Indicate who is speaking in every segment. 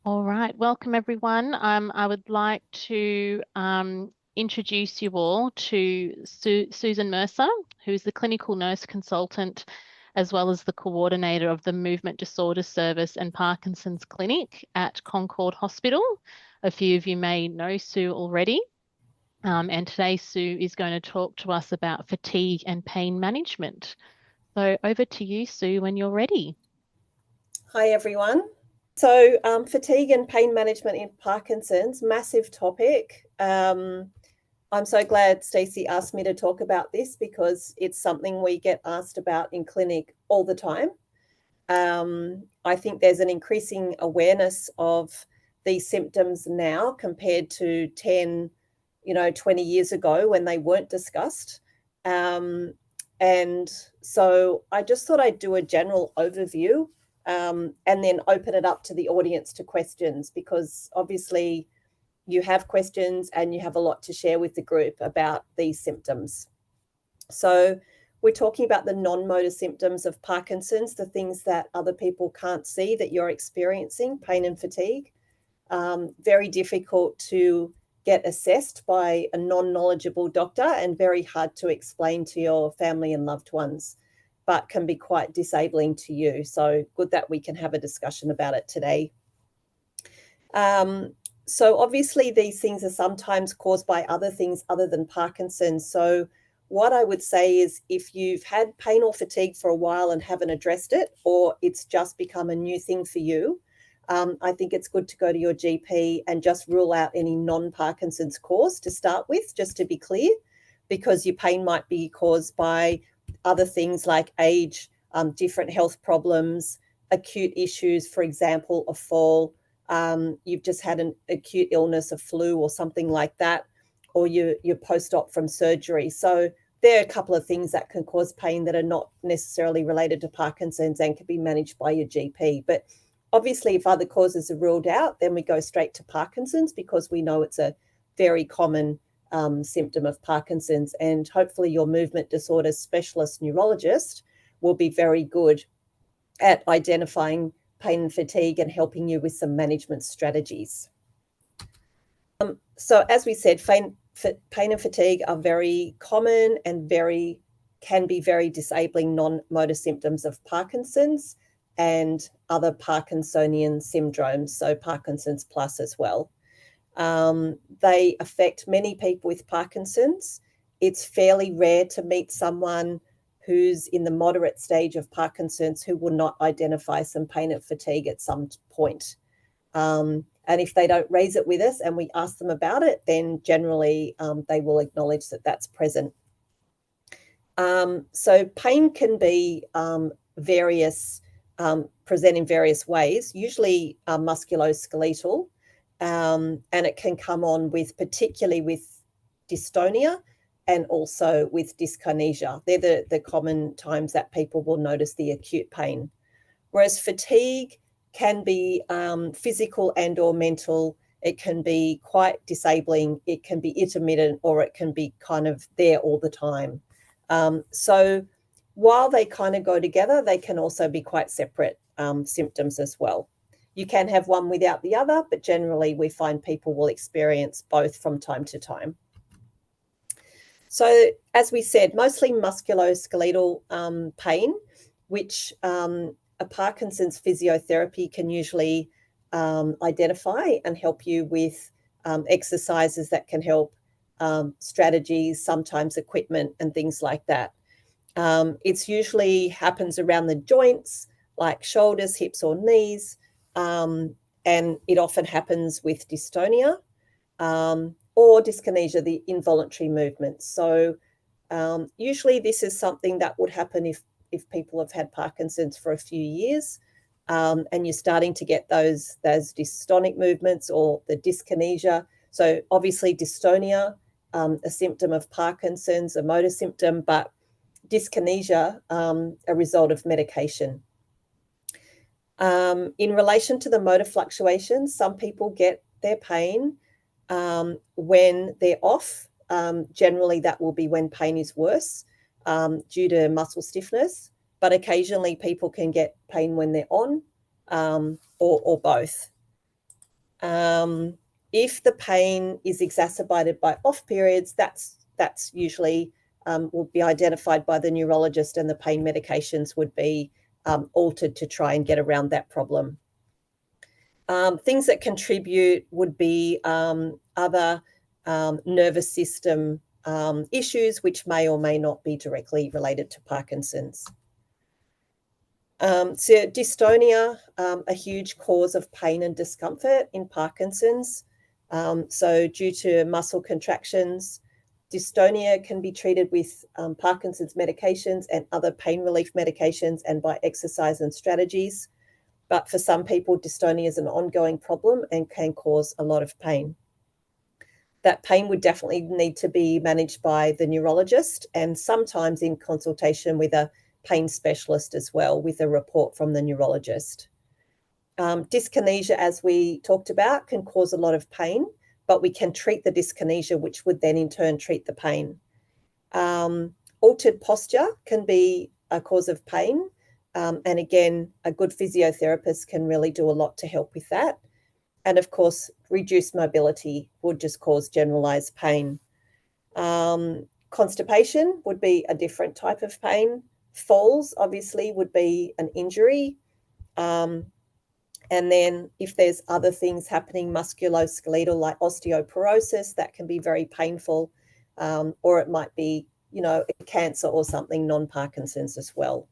Speaker 1: All right, welcome everyone. I would like to introduce you all to Susan Mercer, who is the clinical nurse consultant as well as the coordinator of the Movement Disorder Service and Parkinson's Clinic at Concord Hospital. A few of you may know Sue already. And today Sue is going to talk to us about fatigue and pain management. So over to you, Sue, when you're ready.
Speaker 2: Hi, everyone. So fatigue and pain management in Parkinson's, massive topic. I'm so glad Stacey asked me to talk about this because it's something we get asked about in clinic all the time. I think there's an increasing awareness of these symptoms now compared to 10, 20 years ago when they weren't discussed. And so I just thought I'd do a general overview and then open it up to the audience to questions, because obviously you have questions and you have a lot to share with the group about these symptoms. So we're talking about the non-motor symptoms of Parkinson's, the things that other people can't see that you're experiencing, pain and fatigue. Very difficult to get assessed by a non-knowledgeable doctor and very hard to explain to your family and loved ones, but can be quite disabling to you. So good that we can have a discussion about it today. So obviously these things are sometimes caused by other things other than Parkinson's. So what I would say is if you've had pain or fatigue for a while and haven't addressed it, or it's just become a new thing for you, I think it's good to go to your GP and just rule out any non-Parkinson's cause to start with, just to be clear, because your pain might be caused by other things like age, different health problems, acute issues, for example, a fall, you've just had an acute illness, a flu or something like that, or you're post-op from surgery. So there are a couple of things that can cause pain that are not necessarily related to Parkinson's and can be managed by your GP. But obviously, if other causes are ruled out, then we go straight to Parkinson's because we know it's a very common symptom of Parkinson's, and hopefully your movement disorder specialist neurologist will be very good at identifying pain and fatigue and helping you with some management strategies. So as we said, pain and fatigue are very common and can be very disabling non-motor symptoms of Parkinson's and other Parkinsonian syndromes, so Parkinson's plus as well. They affect many people with Parkinson's. It's fairly rare to meet someone who's in the moderate stage of Parkinson's who will not identify some pain and fatigue at some point. And if they don't raise it with us and we ask them about it, then generally they will acknowledge that that's present. So pain can be present in various ways, usually musculoskeletal, and it can come on particularly with dystonia and also with dyskinesia. They're the common times that people will notice the acute pain. Whereas fatigue can be physical and or mental. It can be quite disabling. It can be intermittent, or it can be kind of there all the time. So while they kind of go together, they can also be quite separate symptoms as well. You can have one without the other, but generally we find people will experience both from time to time. So as we said, mostly musculoskeletal pain, which a Parkinson's physiotherapy can usually identify and help you with exercises that can help, strategies, sometimes equipment and things like that. It's usually happens around the joints, like shoulders, hips or knees, and it often happens with dystonia or dyskinesia, the involuntary movements. So usually this is something that would happen if people have had Parkinson's for a few years, and you're starting to get those dystonic movements or the dyskinesia. So obviously dystonia, a symptom of Parkinson's, a motor symptom, but dyskinesia, a result of medication. In relation to the motor fluctuations, some people get their pain when they're off. Generally, that will be when pain is worse due to muscle stiffness, but occasionally people can get pain when they're on, or both. If the pain is exacerbated by off periods, that's usually will be identified by the neurologist, and the pain medications would be altered to try and get around that problem. Things that contribute would be other nervous system issues, which may or may not be directly related to Parkinson's. So dystonia, a huge cause of pain and discomfort in Parkinson's. So due to muscle contractions, dystonia can be treated with Parkinson's medications and other pain relief medications and by exercise and strategies. But for some people, dystonia is an ongoing problem and can cause a lot of pain. That pain would definitely need to be managed by the neurologist, and sometimes in consultation with a pain specialist as well, with a report from the neurologist. Dyskinesia, as we talked about, can cause a lot of pain, but we can treat the dyskinesia, which would then in turn treat the pain. Altered posture can be a cause of pain. And again, a good physiotherapist can really do a lot to help with that. And of course, reduced mobility would just cause generalized pain. Constipation would be a different type of pain. Falls, obviously, would be an injury. And then if there's other things happening, musculoskeletal, like osteoporosis, that can be very painful. Or it might be, a cancer or something, non-Parkinson's as well.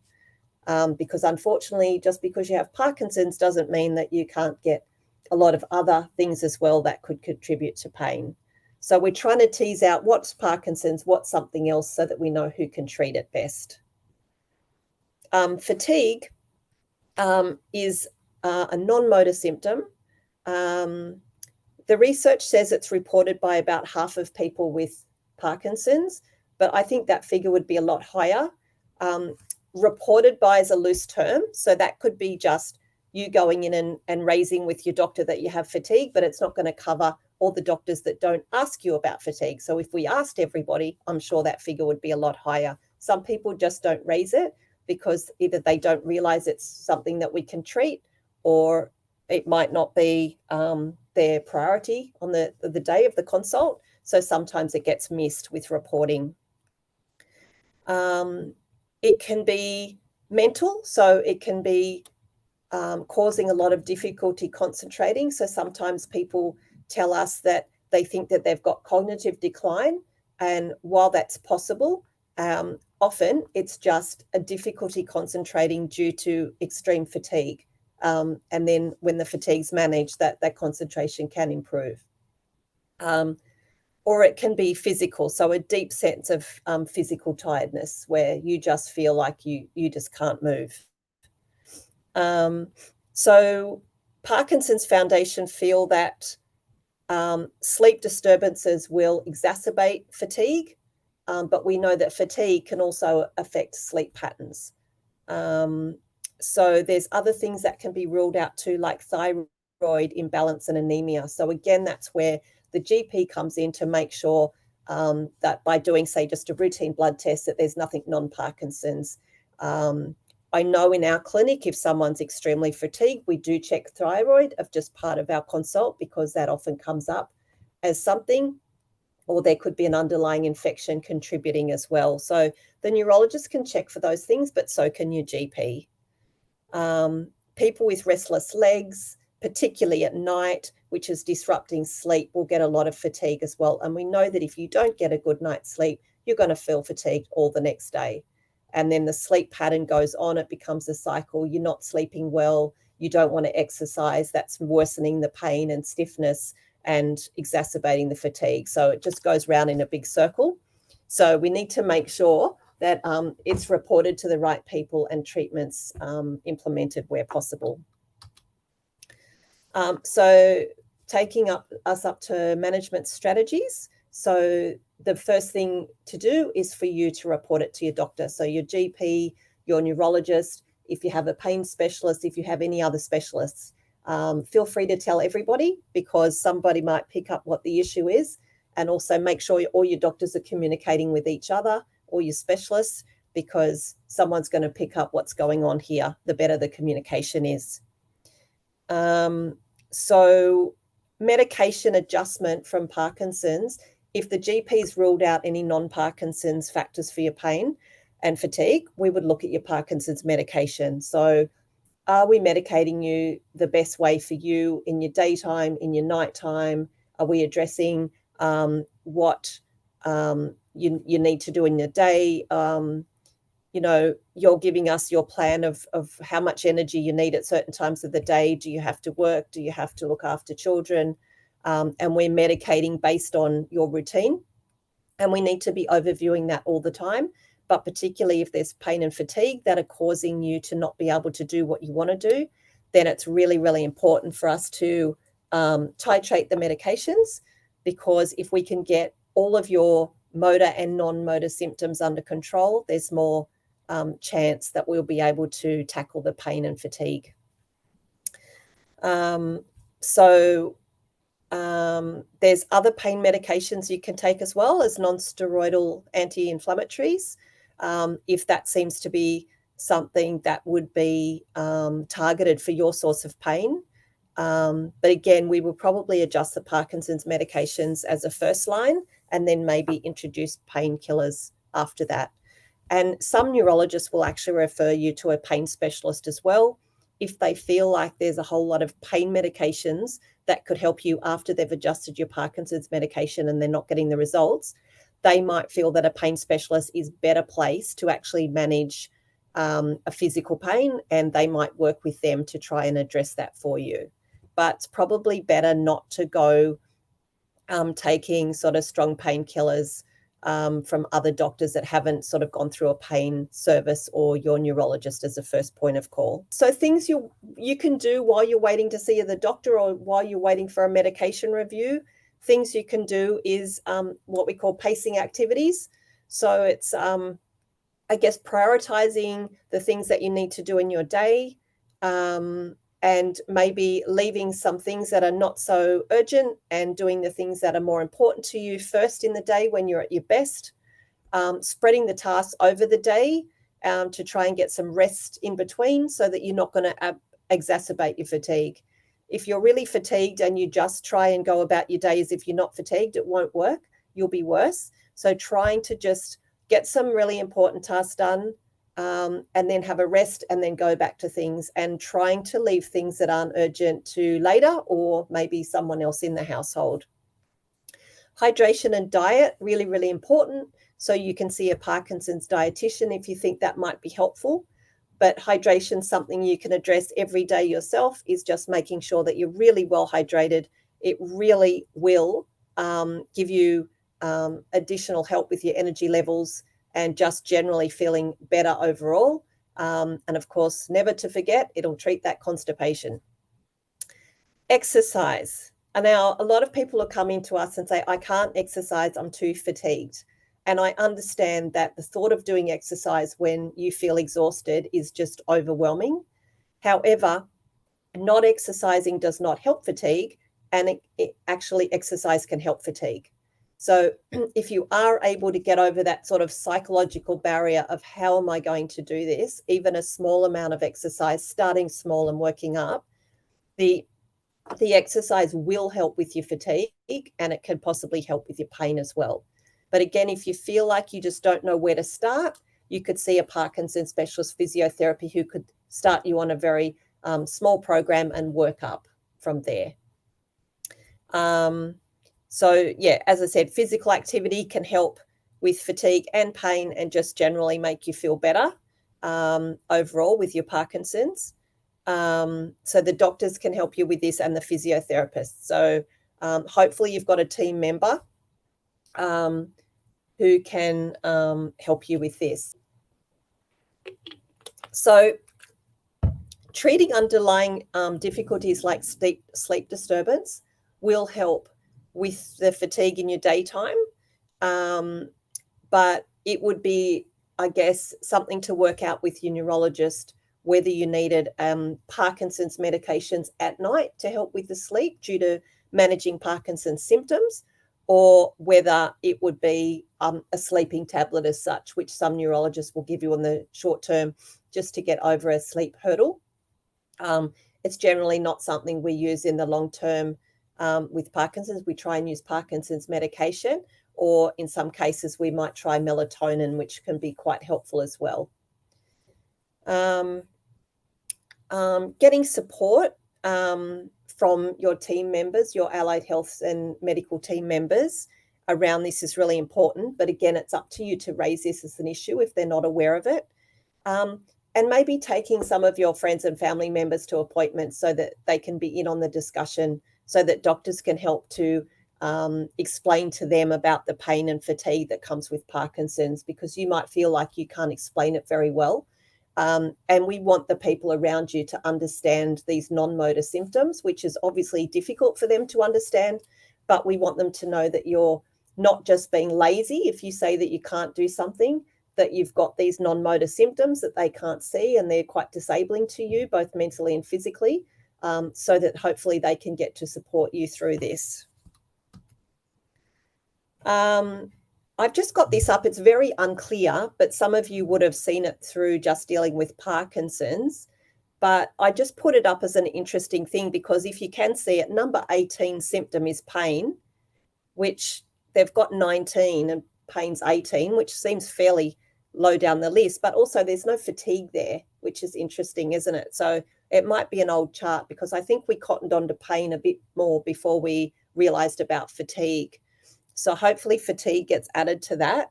Speaker 2: Because unfortunately, just because you have Parkinson's doesn't mean that you can't get a lot of other things as well that could contribute to pain. So we're trying to tease out what's Parkinson's, what's something else, so that we know who can treat it best. Fatigue is a non-motor symptom. The research says it's reported by about half of people with Parkinson's, but I think that figure would be a lot higher. Reported by is a loose term, so that could be just you going in and raising with your doctor that you have fatigue, but it's not going to cover all the doctors that don't ask you about fatigue. So if we asked everybody, I'm sure that figure would be a lot higher. Some people just don't raise it because either they don't realize it's something that we can treat, or it might not be their priority on the day of the consult. So sometimes it gets missed with reporting. It can be mental, so it can be causing a lot of difficulty concentrating. So sometimes people tell us that they think that they've got cognitive decline, and while that's possible, often it's just a difficulty concentrating due to extreme fatigue. And then when the fatigue's managed, that concentration can improve. Or it can be physical, so a deep sense of physical tiredness where you just feel like you just can't move. So Parkinson's Foundation feel that sleep disturbances will exacerbate fatigue, but we know that fatigue can also affect sleep patterns. So there's other things that can be ruled out too, like thyroid imbalance and anemia. So again, that's where the GP comes in to make sure that by doing, say, just a routine blood test, that there's nothing non-Parkinson's. I know in our clinic, if someone's extremely fatigued, we do check thyroid of just part of our consult, because that often comes up as something, or there could be an underlying infection contributing as well. So the neurologist can check for those things, but so can your GP. People with restless legs, particularly at night, which is disrupting sleep, will get a lot of fatigue as well. And we know that if you don't get a good night's sleep, you're going to feel fatigued all the next day. And then the sleep pattern goes on, it becomes a cycle. You're not sleeping well, you don't want to exercise, that's worsening the pain and stiffness and exacerbating the fatigue. So it just goes round in a big circle. So we need to make sure that it's reported to the right people and treatments implemented where possible. So taking us up to management strategies. So the first thing to do is for you to report it to your doctor. So your GP, your neurologist, if you have a pain specialist, if you have any other specialists, feel free to tell everybody, because somebody might pick up what the issue is. And also make sure all your doctors are communicating with each other, or your specialists, because someone's going to pick up what's going on here, the better the communication is. So medication adjustment from Parkinson's, if the GP's ruled out any non-Parkinson's factors for your pain and fatigue, we would look at your Parkinson's medication. So are we medicating you the best way for you in your daytime, in your nighttime? Are we addressing what you need to do in your day? You know, you're giving us your plan of how much energy you need at certain times of the day. Do you have to work? Do you have to look after children? And we're medicating based on your routine. And we need to be overviewing that all the time. But particularly if there's pain and fatigue that are causing you to not be able to do what you want to do, then it's really, really important for us to titrate the medications, because if we can get all of your motor and non-motor symptoms under control, there's more chance that we'll be able to tackle the pain and fatigue. There's other pain medications you can take as well as non-steroidal anti-inflammatories, if that seems to be something that would be targeted for your source of pain. But again, we will probably adjust the Parkinson's medications as a first line and then maybe introduce painkillers after that. And some neurologists will actually refer you to a pain specialist as well if they feel like there's a whole lot of pain medications that could help you after they've adjusted your Parkinson's medication and they're not getting the results. They might feel that a pain specialist is better placed to actually manage a physical pain, and they might work with them to try and address that for you. But it's probably better not to go taking sort of strong painkillers from other doctors that haven't sort of gone through a pain service, or your neurologist as a first point of call. So things you can do while you're waiting to see the doctor or while you're waiting for a medication review, things you can do is what we call pacing activities. So it's, I guess, prioritizing the things that you need to do in your day, and maybe leaving some things that are not so urgent and doing the things that are more important to you first in the day when you're at your best. Spreading the tasks over the day to try and get some rest in between so that you're not going to exacerbate your fatigue. If you're really fatigued and you just try and go about your day as if you're not fatigued, it won't work. You'll be worse. So trying to just get some really important tasks done, and then have a rest and then go back to things, and trying to leave things that aren't urgent to later or maybe someone else in the household. Hydration and diet, really, really important. So you can see a Parkinson's dietitian if you think that might be helpful. But hydration is something you can address every day yourself, is just making sure that you're really well hydrated. It really will give you additional help with your energy levels and just generally feeling better overall. And of course, never to forget, it'll treat that constipation. Exercise. And now a lot of people will come into us and say, I can't exercise, I'm too fatigued. And I understand that the thought of doing exercise when you feel exhausted is just overwhelming. However, not exercising does not help fatigue, and actually exercise can help fatigue. So if you are able to get over that sort of psychological barrier of how am I going to do this, even a small amount of exercise, starting small and working up, the exercise will help with your fatigue, and it can possibly help with your pain as well. But again, if you feel like you just don't know where to start, you could see a Parkinson's specialist physiotherapy who could start you on a very small program and work up from there. So yeah, as I said, physical activity can help with fatigue and pain and just generally make you feel better overall with your Parkinson's. So the doctors can help you with this, and the physiotherapists. So hopefully you've got a team member who can help you with this. So treating underlying difficulties like sleep disturbance will help with the fatigue in your daytime, but it would be, I guess, something to work out with your neurologist whether you needed Parkinson's medications at night to help with the sleep due to managing Parkinson's symptoms, or whether it would be a sleeping tablet as such, which some neurologists will give you in the short term just to get over a sleep hurdle. It's generally not something we use in the long term with Parkinson's, we try and use Parkinson's medication, or in some cases we might try melatonin, which can be quite helpful as well. Getting support from your team members, your allied health and medical team members around this is really important. But again, it's up to you to raise this as an issue if they're not aware of it. And maybe taking some of your friends and family members to appointments so that they can be in on the discussion, so that doctors can help to explain to them about the pain and fatigue that comes with Parkinson's, because you might feel like you can't explain it very well. And we want the people around you to understand these non-motor symptoms, which is obviously difficult for them to understand, but we want them to know that you're not just being lazy if you say that you can't do something, that you've got these non-motor symptoms that they can't see and they're quite disabling to you, both mentally and physically, so that hopefully they can get to support you through this. I've just got this up. It's very unclear, but some of you would have seen it through just dealing with Parkinson's. But I just put it up as an interesting thing, because if you can see it, number 18 symptom is pain, which they've got 19 and pain's 18, which seems fairly low down the list, but also there's no fatigue there, which is interesting, isn't it? So it might be an old chart, because I think we cottoned onto pain a bit more before we realized about fatigue. So hopefully fatigue gets added to that.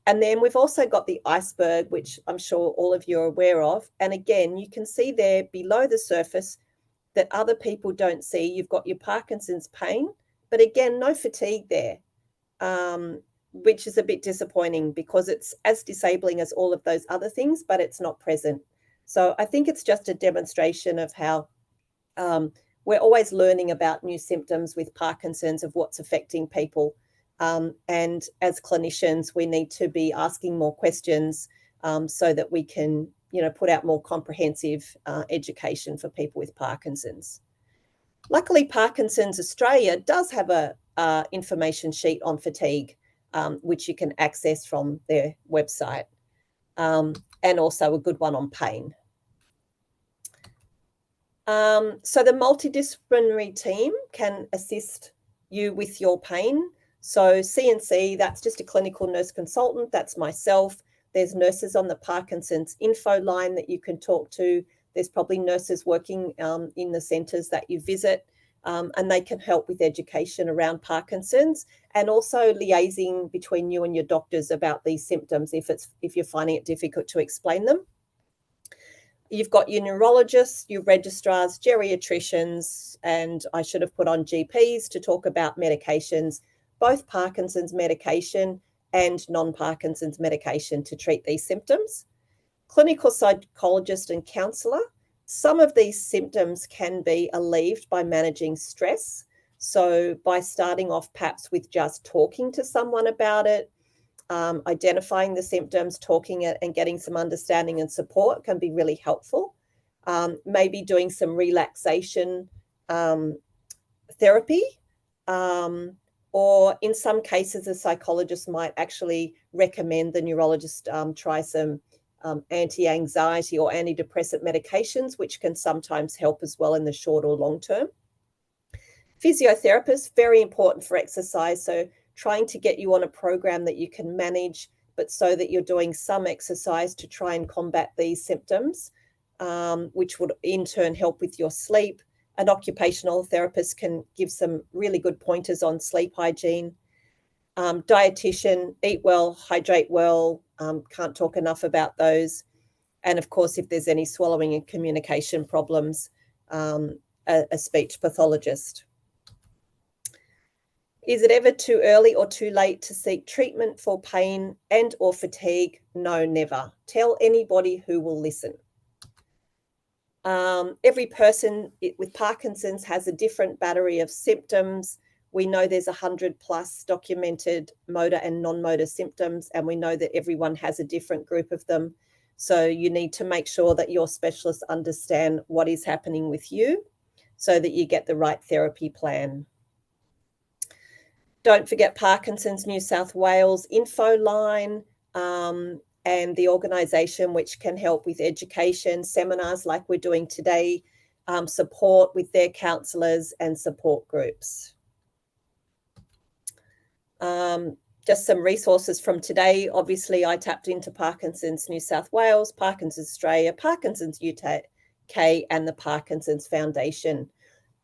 Speaker 2: And then we've also got the iceberg, which I'm sure all of you are aware of. And again, you can see there below the surface that other people don't see. You've got your Parkinson's pain, but again, no fatigue there, which is a bit disappointing, because it's as disabling as all of those other things, but it's not present. So I think it's just a demonstration of how we're always learning about new symptoms with Parkinson's, of what's affecting people. And as clinicians, we need to be asking more questions so that we can, put out more comprehensive education for people with Parkinson's. Luckily, Parkinson's Australia does have a information sheet on fatigue, which you can access from their website, and also a good one on pain. So the multidisciplinary team can assist you with your pain. So CNC, that's just a clinical nurse consultant. That's myself. There's nurses on the Parkinson's info line that you can talk to. There's probably nurses working in the centres that you visit, and they can help with education around Parkinson's, and also liaising between you and your doctors about these symptoms if you're finding it difficult to explain them. You've got your neurologists, your registrars, geriatricians, and I should have put on GPs to talk about medications, both Parkinson's medication and non-Parkinson's medication to treat these symptoms. Clinical psychologist and counsellor. Some of these symptoms can be alleviated by managing stress. So by starting off perhaps with just talking to someone about it, identifying the symptoms, talking it, and getting some understanding and support can be really helpful. Maybe doing some relaxation therapy, or in some cases, a psychologist might actually recommend the neurologist try some anti-anxiety or antidepressant medications, which can sometimes help as well in the short or long term. Physiotherapist, very important for exercise. So trying to get you on a program that you can manage, but so that you're doing some exercise to try and combat these symptoms, which would in turn help with your sleep. An occupational therapist can give some really good pointers on sleep hygiene. Dietitian, eat well, hydrate well, can't talk enough about those. And of course, if there's any swallowing and communication problems, a speech pathologist. Is it ever too early or too late to seek treatment for pain and or fatigue? No, never. Tell anybody who will listen. Every person with Parkinson's has a different battery of symptoms. We know there's 100+ documented motor and non-motor symptoms, and we know that everyone has a different group of them. So you need to make sure that your specialists understand what is happening with you so that you get the right therapy plan. Don't forget Parkinson's New South Wales info line, and the organisation which can help with education, seminars like we're doing today, support with their counsellors and support groups. Just some resources from today. Obviously, I tapped into Parkinson's New South Wales, Parkinson's Australia, Parkinson's UK, and the Parkinson's Foundation.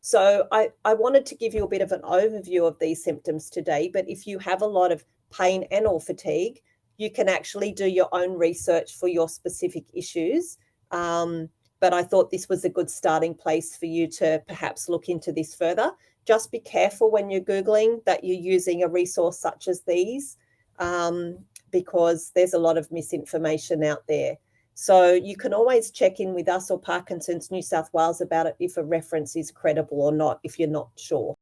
Speaker 2: So I wanted to give you a bit of an overview of these symptoms today, but if you have a lot of pain and or fatigue, you can actually do your own research for your specific issues. But I thought this was a good starting place for you to perhaps look into this further. Just be careful when you're Googling that you're using a resource such as these, because there's a lot of misinformation out there. So you can always check in with us or Parkinson's New South Wales about it if a reference is credible or not, if you're not sure.